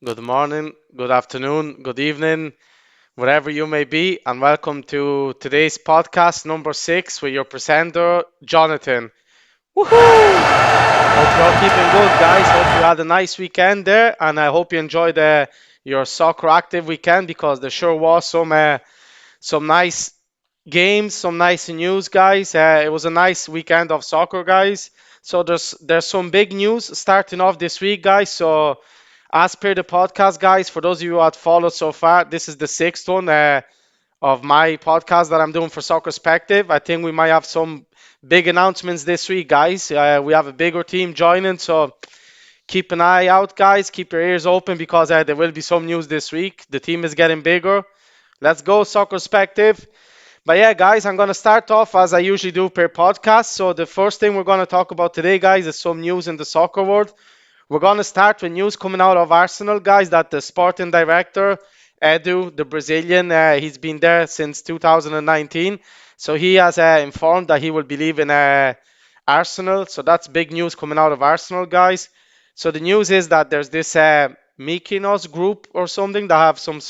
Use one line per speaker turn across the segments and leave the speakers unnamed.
Good morning, good afternoon, good evening, wherever you may be, and welcome to today's podcast number 6 with your presenter, Jonathan. Woohoo! Hope you're all keeping good, guys. Hope you had a nice weekend there, and I hope you enjoyed your soccer active weekend because there sure was some nice games, some nice news, guys. It was a nice weekend of soccer, guys. So there's some big news starting off this week, guys. So as per the podcast, guys, for those of you who had followed so far, this is the sixth one of my podcast that I'm doing for Soccerspective. I think we might have some big announcements this week, guys. We have a bigger team joining, so keep an eye out, guys. Keep your ears open because there will be some news this week. The team is getting bigger. Let's go, Soccerspective. But yeah, guys, I'm going to start off as I usually do per podcast. So the first thing we're going to talk about today, guys, is some news in the soccer world. We're going to start with news coming out of Arsenal, guys, that the sporting director, Edu, the Brazilian, he's been there since 2019. So he has informed that he will be leaving Arsenal. So that's big news coming out of Arsenal, guys. So the news is that there's this Mykonos group or something that have some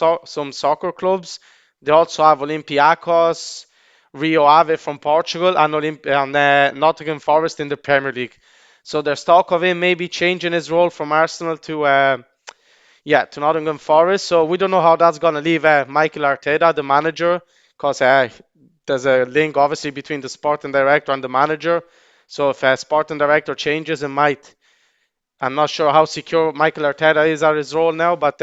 soccer clubs. They also have Olympiacos, Rio Ave from Portugal, and Nottingham Forest in the Premier League. So there's talk of him maybe changing his role from Arsenal to Nottingham Forest. So we don't know how that's gonna leave Michael Arteta, the manager, because there's a link obviously between the sporting director and the manager. So if a sporting director changes, it might. I'm not sure how secure Michael Arteta is at his role now, but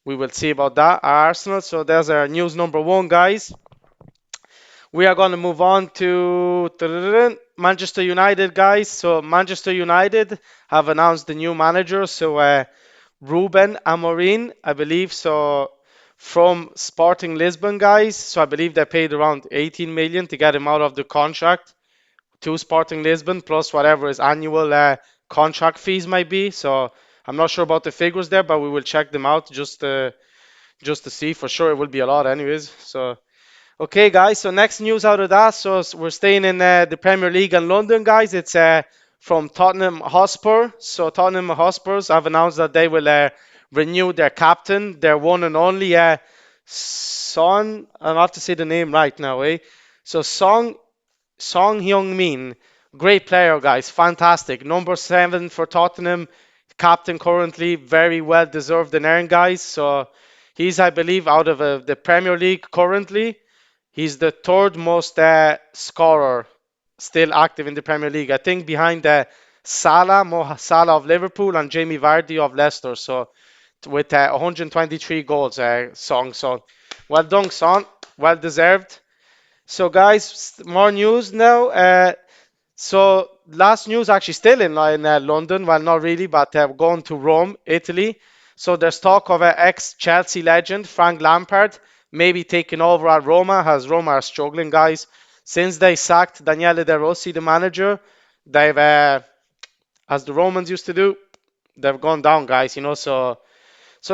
we will see about that at Arsenal. So there's our news number one, guys. We are going to move on to Manchester United, guys. So Manchester United have announced the new manager. So Ruben Amorim, I believe, so from Sporting Lisbon, guys. So I believe they paid around 18 million to get him out of the contract to Sporting Lisbon, plus whatever his annual contract fees might be. So I'm not sure about the figures there, but we will check them out just to see. For sure, it will be a lot, anyways. So okay, guys. So next news out of that. So we're staying in the Premier League in London, guys. It's from Tottenham Hotspur. So Tottenham Hotspurs have announced that they will renew their captain, their one and only Son. I'll have to say the name right now, eh? So Song Hyung-min, great player, guys. Fantastic. Number 7 for Tottenham, captain currently, very well deserved and earned, guys. So he's, I believe, out of the Premier League currently. He's the third most scorer still active in the Premier League. I think behind Mo Salah of Liverpool and Jamie Vardy of Leicester. So with 123 goals, Song. So well done, Son. Well deserved. So guys, more news now. So last news actually still in London. Well, not really, but going to Rome, Italy. So there's talk of an ex-Chelsea legend, Frank Lampard, maybe taking over at Roma, as Roma are struggling, guys. Since they sacked Daniele De Rossi, the manager, they've, as the Romans used to do, they've gone down, guys. So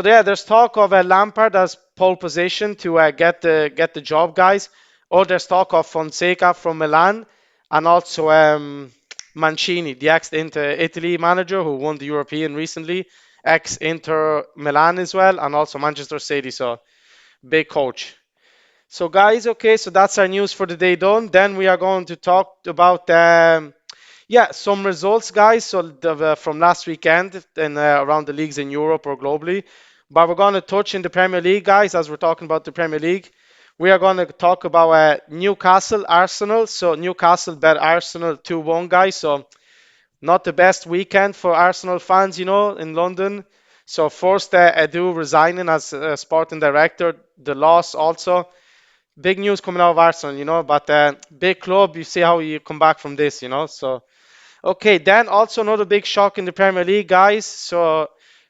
yeah, there's talk of Lampard as pole position to get the job, guys. Or there's talk of Fonseca from Milan, and also Mancini, the ex-Inter Italy manager who won the European recently, ex-Inter Milan as well, and also Manchester City. So big coach. So guys, okay, so that's our news for the day done. Then we are going to talk about some results, guys. So from last weekend and around the leagues in Europe or globally. But we're going to touch in the Premier League, guys, as we're talking about the Premier League. We are going to talk about Newcastle, Arsenal. So Newcastle bet Arsenal 2-1, guys. So not the best weekend for Arsenal fans, in London. So first, Edu resigning as sporting director. The loss also. Big news coming out of Arsenal, but big club, you see how you come back from this. So okay, then also another big shock in the Premier League, guys. So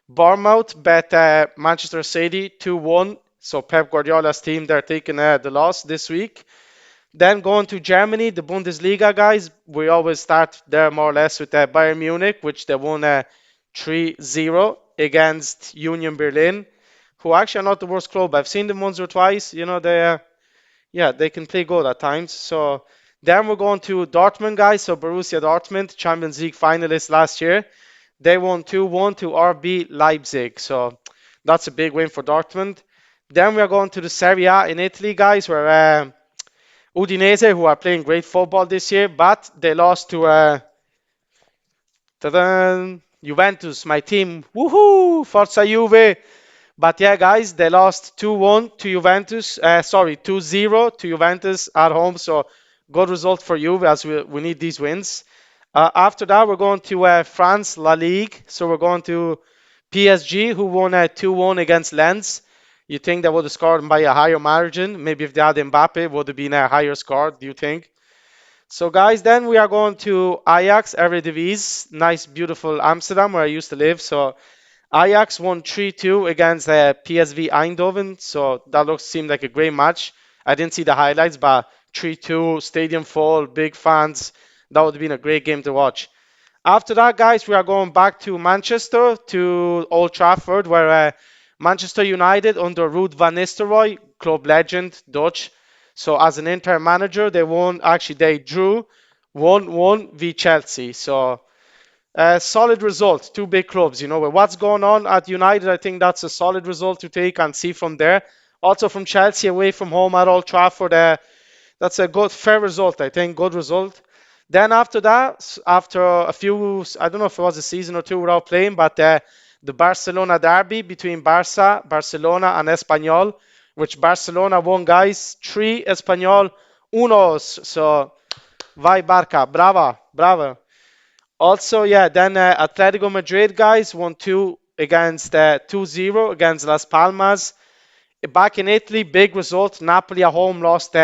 Bournemouth bet Manchester City 2-1. So Pep Guardiola's team, they're taking the loss this week. Then going to Germany, the Bundesliga, guys. We always start there more or less with Bayern Munich, which they won 3-0 against Union Berlin, who actually are not the worst club. I've seen them once or twice. They can play good at times. So then we're going to Dortmund, guys. So Borussia Dortmund, Champions League finalists last year. They won 2-1 to RB Leipzig. So That's a big win for Dortmund. Then we are going to the Serie A in Italy, guys, where Udinese, who are playing great football this year, but they lost to Juventus, my team. Woohoo! Forza Juve! But yeah, guys, they lost 2-1 to Juventus. Sorry, 2-0 to Juventus at home. So good result for Juve as we need these wins. After that, we're going to France La Ligue. So we're going to PSG, who won 2-1 against Lens. You think they would have scored by a higher margin? Maybe if they had Mbappe, it would have been a higher score, do you think? So, guys, then we are going to Ajax Eredivisie. Nice, beautiful Amsterdam, where I used to live. So Ajax won 3-2 against PSV Eindhoven, so that seemed like a great match. I didn't see the highlights, but 3-2, stadium full, big fans. That would have been a great game to watch. After that, guys, we are going back to Manchester, to Old Trafford, where Manchester United under Ruud van Nistelrooy, club legend, Dutch. So as an interim manager, they drew 1-1 v Chelsea. So solid result, two big clubs. With what's going on at United, I think that's a solid result to take and see from there. Also from Chelsea away from home at Old Trafford, that's a good, fair result, I think, good result. Then after that, after a few, I don't know if it was a season or two without playing, but the Barcelona derby between Barcelona and Espanyol, which Barcelona won, guys, 3 Espanyol, unos. So, vai Barca, brava, brava. Also, yeah, then Atletico Madrid guys won 2-0 against Las Palmas. Back in Italy, big result. Napoli at home lost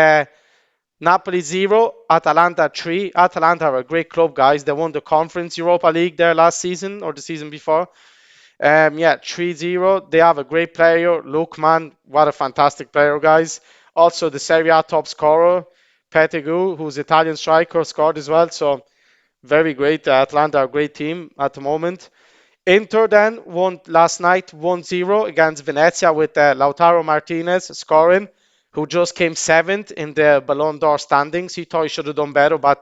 Napoli 0, Atalanta 3. Atalanta are a great club, guys. They won the Conference Europa League there last season or the season before. Yeah, 3-0. They have a great player, Lookman. What a fantastic player, guys. Also, the Serie A top scorer, Petegu, who's Italian striker, scored as well. So very great. Atlanta are a great team at the moment. Inter then won last night 1-0 against Venezia with Lautaro Martinez scoring, who just came seventh in the Ballon d'Or standings. He thought he should have done better, but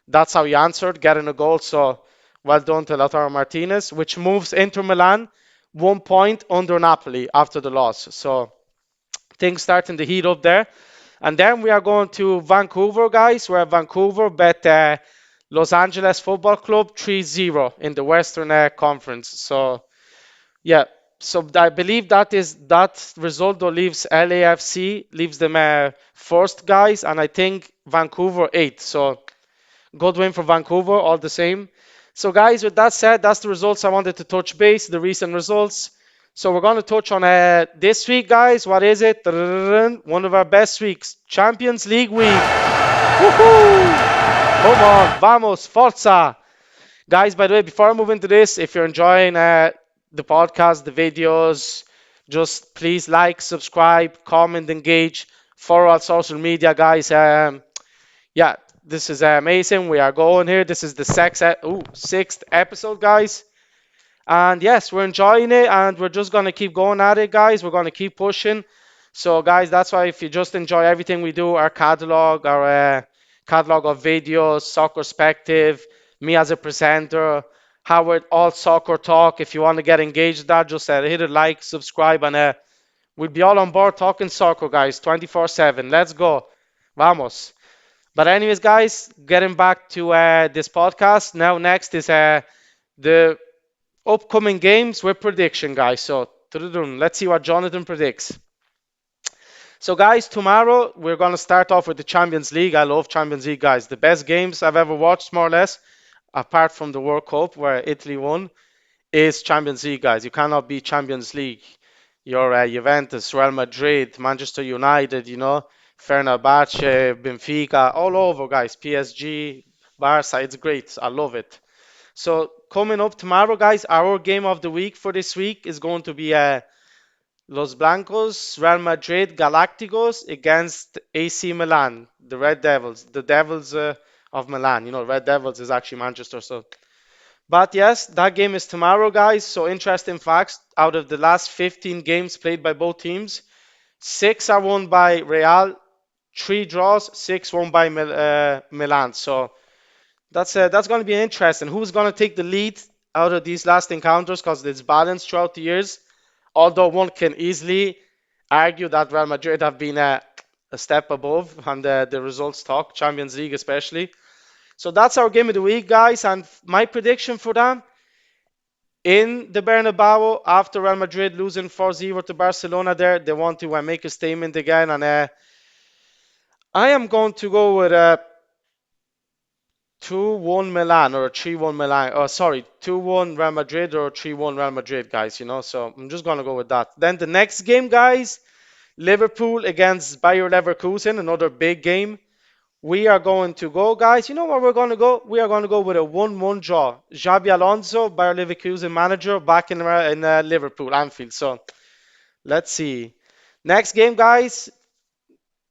that's how he answered, getting a goal. So well done to Lautaro Martinez, which moves Inter Milan 1 point under Napoli after the loss. So things starting to heat up there. And then we are going to Vancouver, guys, where Vancouver bet Los Angeles Football Club 3-0 in the Western Conference. So, yeah. So I believe that result though leaves LAFC, leaves them first, guys, and I think Vancouver eighth. So good win for Vancouver, all the same. So, guys, with that said, that's the results I wanted to touch base, the recent results. So, we're going to touch on this week, guys. What is it? One of our best weeks, Champions League week. Woohoo! Come on, vamos, forza! Guys, by the way, before I move into this, if you're enjoying the podcast, the videos, just please like, subscribe, comment, engage, follow our social media, guys. Yeah, this is amazing. We are going here. This is the sixth episode, guys. And yes, we're enjoying it and we're just going to keep going at it, guys. We're going to keep pushing. So, guys, that's why if you just enjoy everything we do, our catalog of videos, Soccerspective, me as a presenter, Howard, all soccer talk. If you want to get engaged with that, just hit a like, subscribe, and we'll be all on board talking soccer, guys, 24/7. Let's go. Vamos. But anyways, guys, getting back to this podcast. Now, next is the upcoming games with prediction, guys. So, let's see what Jonathan predicts. So, guys, tomorrow we're going to start off with the Champions League. I love Champions League, guys. The best games I've ever watched, more or less, apart from the World Cup where Italy won, is Champions League, guys. You cannot beat Champions League. Your Juventus, Real Madrid, Manchester United, Fenerbahce, Benfica, all over, guys. PSG, Barca, it's great. I love it. So coming up tomorrow, guys, our game of the week for this week is going to be Los Blancos, Real Madrid, Galacticos against AC Milan, the Red Devils, the Devils of Milan. Red Devils is actually Manchester. So, but yes, that game is tomorrow, guys. So interesting facts: out of the last 15 games played by both teams, 6 are won by Real, 3 draws, 6 won by Milan. So that's going to be interesting. Who's going to take the lead out of these last encounters? Because it's balanced throughout the years. Although one can easily argue that Real Madrid have been a step above, and the results talk, Champions League especially. So that's our game of the week, guys. And my prediction for them in the Bernabeu after Real Madrid losing 4-0 to Barcelona there, they want to make a statement again. And I am going to go with a 2-1 Milan or a 3-1 Milan. Oh, sorry, 2-1 Real Madrid or 3-1 Real Madrid, guys, you know. So I'm just going to go with that. Then the next game, guys, Liverpool against Bayer Leverkusen, another big game. We are going to go, guys. You know where we're going to go? We are going to go with a 1-1 draw. Xabi Alonso, Bayer Leverkusen manager, back in Liverpool, Anfield. So let's see. Next game, guys,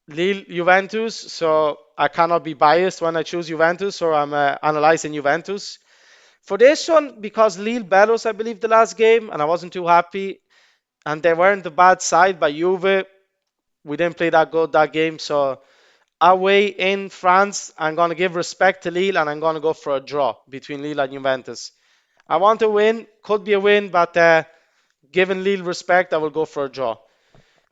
Lille Juventus. So I cannot be biased when I choose Juventus, so I'm analyzing Juventus. For this one, because Lille Belos, I believe, the last game, and I wasn't too happy, and they weren't the bad side by Juve. We didn't play that good that game, so away in France, I'm going to give respect to Lille and I'm going to go for a draw between Lille and Juventus. I want to win, could be a win, but given Lille respect, I will go for a draw.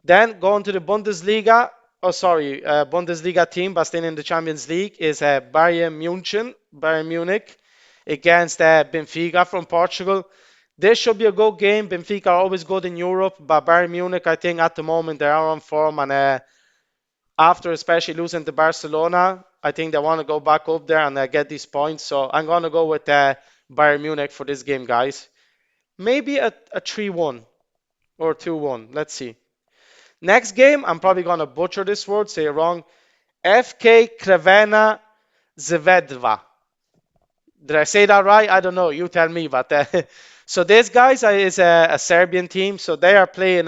Then going to the Bundesliga, Bundesliga team, but staying in the Champions League, is Bayern Munich against Benfica from Portugal. This should be a good game. Benfica are always good in Europe, but Bayern Munich, I think at the moment they are on form, and after especially losing to Barcelona, I think they want to go back up there and get these points. So I'm going to go with Bayern Munich for this game, guys. Maybe a 3-1 or 2-1. Let's see. Next game, I'm probably going to butcher this word, say it wrong. FK Crvena Zvezda. Did I say that right? I don't know. You tell me. But so this guys is a Serbian team. So they are playing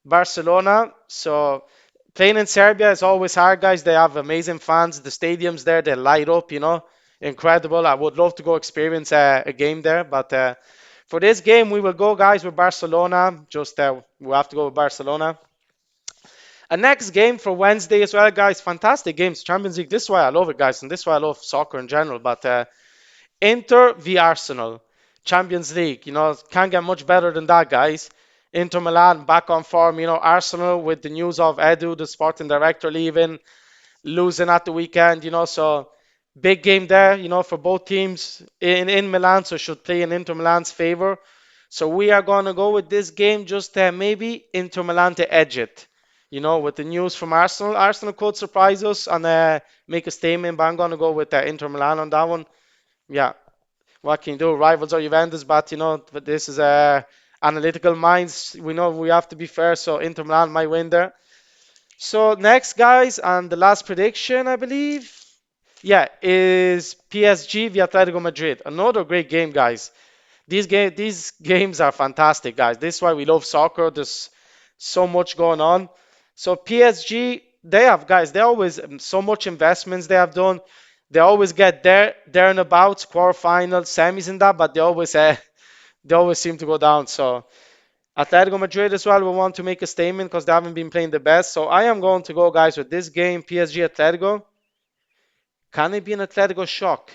Barcelona. So playing in Serbia is always hard, guys. They have amazing fans. The stadiums there, they light up. Incredible. I would love to go experience a game there. But for this game, we will go, guys, with Barcelona. Just we have to go with Barcelona. A next game for Wednesday as well, guys. Fantastic games. Champions League. This is why I love it, guys, and this is why I love soccer in general. But Inter v Arsenal, Champions League. Can't get much better than that, guys. Inter Milan back on form. Arsenal with the news of Edu, the sporting director, leaving, losing at the weekend. So big game there. For both teams in Milan, so should play in Inter Milan's favor. So we are gonna go with this game. Just maybe Inter Milan to edge it. With the news from Arsenal, Arsenal could surprise us and make a statement. But I'm gonna go with Inter Milan on that one. Yeah, what can you do? Rivals are Juventus, but this is analytical minds. We know we have to be fair, so Inter Milan might win there. So next, guys, and the last prediction, I believe, yeah, is PSG v Atletico Madrid. Another great game, guys. These games are fantastic, guys. This is why we love soccer. There's so much going on. So PSG, they always so much investments they have done. They always get there and about quarterfinals, semis and that, but they always seem to go down. So Atletico Madrid as well will want to make a statement because they haven't been playing the best. So I am going to go, guys, with this game, PSG Atletico. Can it be an Atletico shock?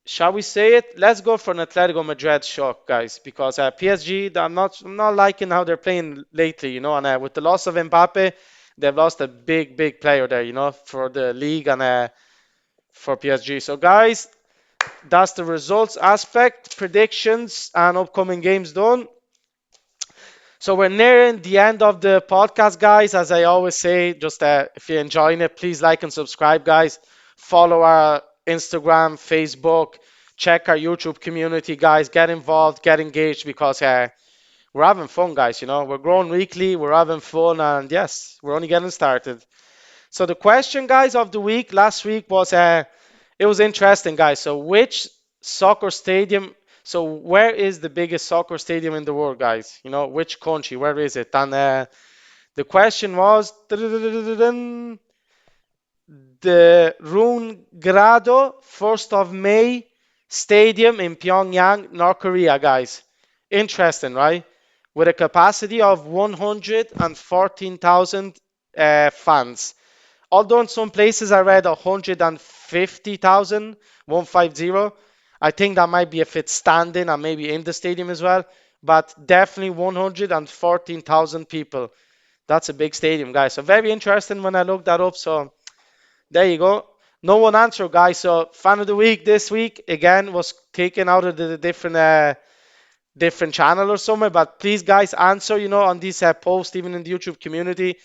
Shall we say it? Let's go for an Atletico Madrid shock, guys, because PSG, I'm not liking how they're playing lately, and with the loss of Mbappe, they've lost a big, big player there, for the league and for PSG. So, guys, that's the results aspect, predictions, and upcoming games done. So we're nearing the end of the podcast, guys. As I always say, just if you're enjoying it, please like and subscribe, guys. Follow our Instagram, Facebook, check our YouTube community, guys. Get involved, get engaged because we're having fun, guys. We're growing weekly, we're having fun, and yes, we're only getting started. So the question, guys, of the week last week was it was interesting, guys. So which soccer stadium? So where is the biggest soccer stadium in the world, guys? Which country? Where is it? And the question was the Rungrado 1st of May Stadium in Pyongyang, North Korea, guys. Interesting, right? With a capacity of 114,000 fans. Although in some places I read 150,000, 150. I think that might be if it's standing and maybe in the stadium as well. but definitely 114,000 people. That's a big stadium, guys. So very interesting when I looked that up. So there you go. No one answered, guys. So fan of the week this week again was taken out of the different channel or somewhere. But please, guys, answer. On this post, even in the YouTube community,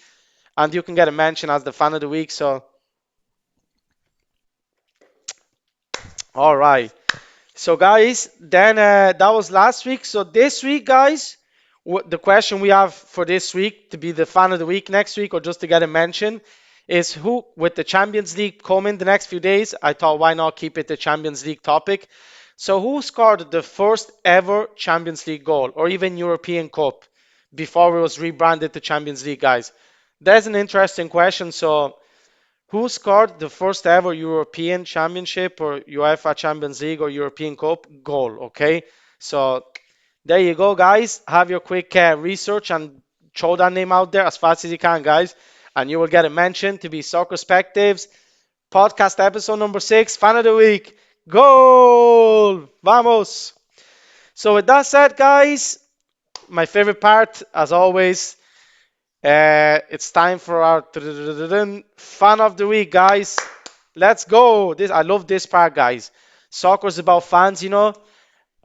and you can get a mention as the fan of the week. So all right. So, guys, then that was last week. So, this week, guys, the question we have for this week to be the fan of the week next week, or just to get a mention, is who, with the Champions League coming the next few days, I thought why not keep it the Champions League topic. So, who scored the first ever Champions League goal, or even European Cup, before it was rebranded to Champions League, guys? That's an interesting question. So, who scored the first ever European Championship or UEFA Champions League or European Cup goal? Okay, so there you go, guys. Have your quick research and throw that name out there as fast as you can, guys, and you will get a mention to be Soccerspectives podcast episode number 6, fan of the week. Goal! Vamos! So with that said, guys, my favorite part, as always, it's time for our fun of the week, guys. Let's go. I love this part, guys. Soccer is about fans.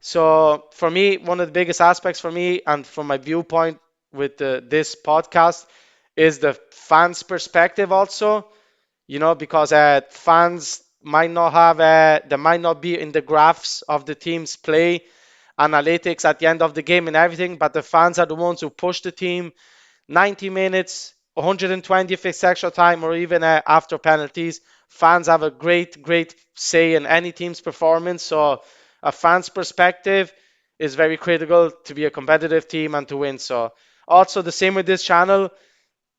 So for me, one of the biggest aspects for me and from my viewpoint with this podcast is the fans' perspective also. Because fans might not have, they might not be in the graphs of the team's play, analytics at the end of the game and everything, but the fans are the ones who push the team 90 minutes, 125th extra time, or even after penalties. Fans have a great, great say in any team's performance. So a fan's perspective is very critical to be a competitive team and to win. So also the same with this channel.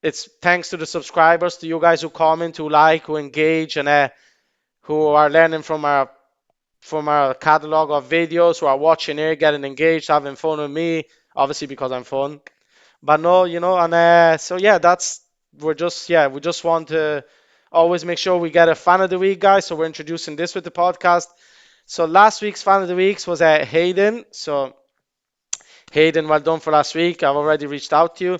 It's thanks to the subscribers, to you guys who comment, who like, who engage, and who are learning from our catalog of videos, who are watching here, getting engaged, having fun with me, obviously because I'm fun. But no, and so yeah, we just want to always make sure we get a fan of the week, guys. So we're introducing this with the podcast. So last week's fan of the weeks was Hayden. So Hayden, well done for last week. I've already reached out to you.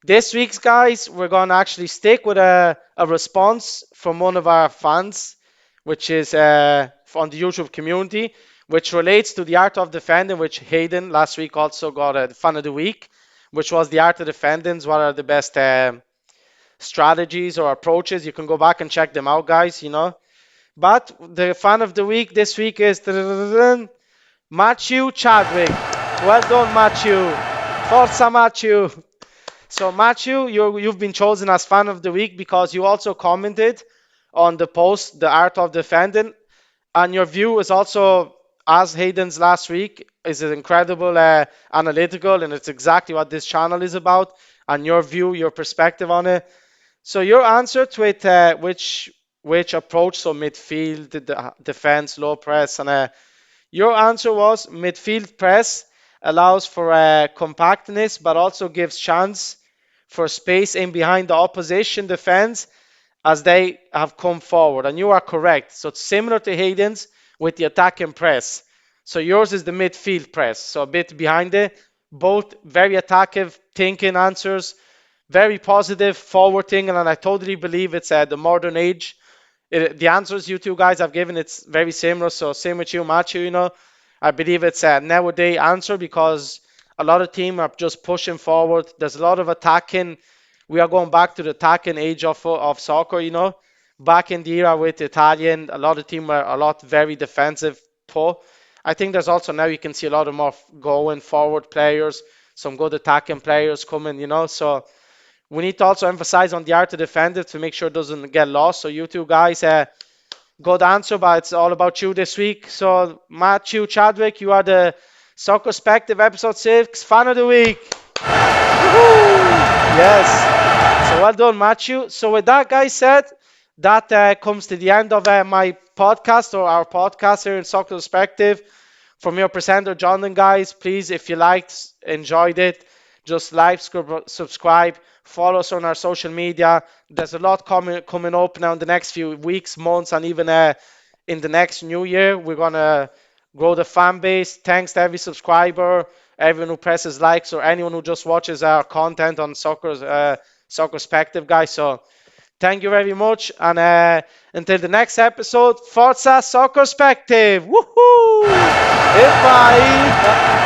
This week's, guys, we're gonna actually stick with a response from one of our fans, which is on the YouTube community, which relates to the art of defending, which Hayden last week also got a fan of the week, which was the art of defending. What are the best strategies or approaches? You can go back and check them out, guys. But the fan of the week this week is Matthew Chadwick. Well done, Matthew. Forza, Matthew. So, Matthew, you've been chosen as fan of the week because you also commented on the post, The Art of Defending, and your view is also, as Hayden's last week, is incredible analytical, and it's exactly what this channel is about, and your view, your perspective on it. So your answer to it, which approach, so midfield, defense, low press, and your answer was midfield press allows for compactness, but also gives chance for space in behind the opposition defense as they have come forward. And you are correct. So it's similar to Hayden's with the attack and press. So yours is the midfield press. So a bit behind it. Both very attacking thinking answers, very positive forward thinking, and I totally believe it's the modern age. The answers you two guys have given, it's very similar. So same with you, Matthew. I believe it's a nowadays answer because a lot of teams are just pushing forward. There's a lot of attacking. We are going back to the attacking age of soccer. Back in the era with Italian, a lot of teams were a lot very defensive pull. I think there's also now you can see a lot of more going forward players, some good attacking players coming. So we need to also emphasize on the art of defender to make sure it doesn't get lost. So you two guys, good answer, but it's all about you this week. So Matthew Chadwick, you are the Soccerspective episode 6 fan of the week. Yes. So well done, Matthew. So with that, guys said, that comes to the end of my podcast or our podcast here in Soccer Perspective. From your presenter, Jonathan, guys, please, if you liked, enjoyed it, just like, subscribe, follow us on our social media. There's a lot coming up now in the next few weeks, months, and even in the next new year. We're going to grow the fan base. Thanks to every subscriber, everyone who presses likes, or anyone who just watches our content on Soccerspective, guys. So thank you very much, and until the next episode, Forza Soccerspective. Woohoo! Goodbye.